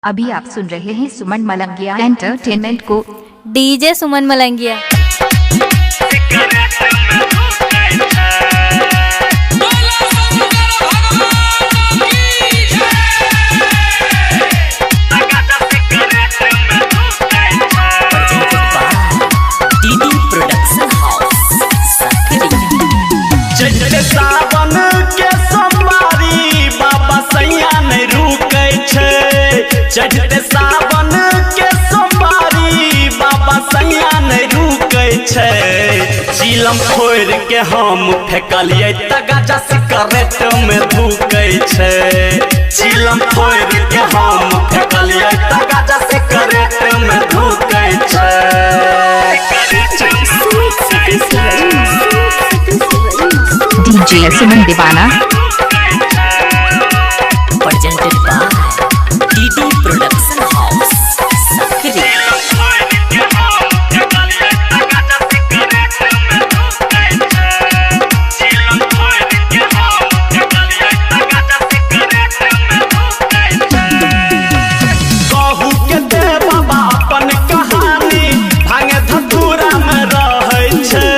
अभी आप सुन रहे हैं सुमन मलंगिया एंटरटेनमेंट को। डीजे सुमन मलंगिया। सावन के सोमवारी बाबा सैया नहीं रुकै छै। चढ़ते सावन के सोमवारी बाबा सैया नहीं रुकै छै। चिलम फोड़ के हम फेंकलिए त गाजा सिगरेट में धुकै छै। चिलम फोड़ के हम फेंकलिए त गाजा सिगरेट में धुकै छै। DJ Suman Deewana presented by DD production house Sakri. कहू के दे बाबा अपन कहानी भांगे धतूरा में रहै छै।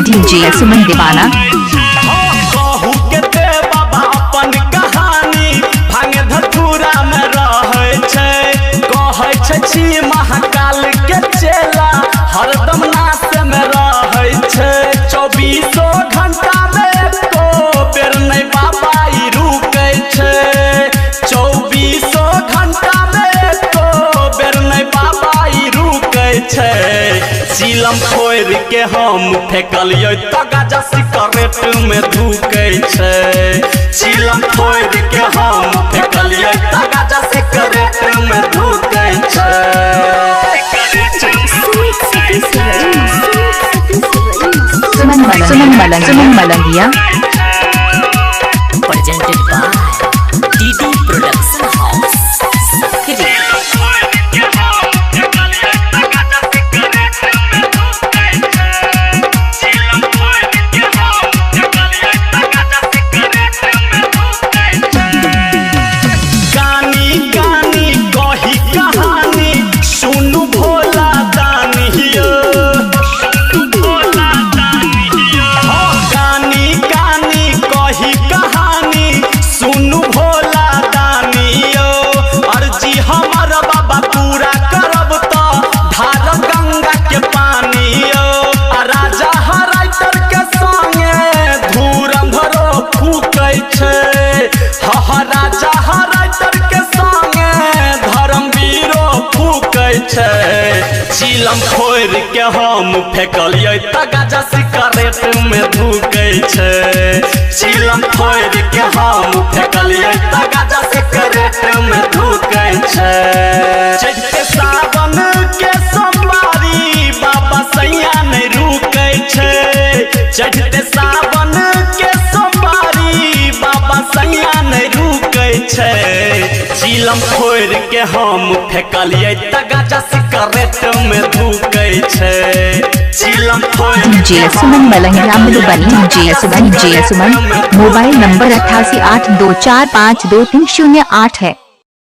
डीजे सुमन दीवाना कहू के दे बाबा अपन कहानी भांगे धतूरा में रहै छै। कहै छै छी महाकाल के चेला हरदम नाश में रहै छै। 24 घंटा में एको बेर नहीं बाबा ई रुकै छै। 24 घंटा में एको बेर नहीं बाबा ई रुकै छै। चिलम फोड़ के हम फेंकलिए त गाजा सिगरेट में धुकै छै। चिलम फोड़ के हम फेंकलिए त गाजा सिगरेट में धुकै छै। Suman Malangiya presented by DD production house Sakri. गानी गानी कही कहानी सुनु भोला दानियो। गानी गानी कही कहानी सुनु भोला दानियो। अर्जी हमर बाबा पूरा करब त धार गंगा के पानियो। आ राजा हराइटर के संगे धुरंधरो फूकै छै। राजा हराइटर के संगे धर्मवीरो फूकै छै। चिलम फोड़ के हम फेंकलिए त गाजा सिगरेट में धुकै छै। चिलम फोड़ के हम फेंकलिए त गाजा सिगरेट में धुकै छै। चढ़ते सावन के सोमवारी बाबा सैया नहीं रुकै छै। चढ़ते सावन के सोमवारी बाबा सैया नहीं रुकै छै। चिलम फोड़ के हम फेंकलिए त गाजा सिगरेट में धुकै छै। चिलम फोड़ डीजे सुमन मलंगिया मधुबनी। डीजे सुमन मोबाइल नंबर 8882452308 है।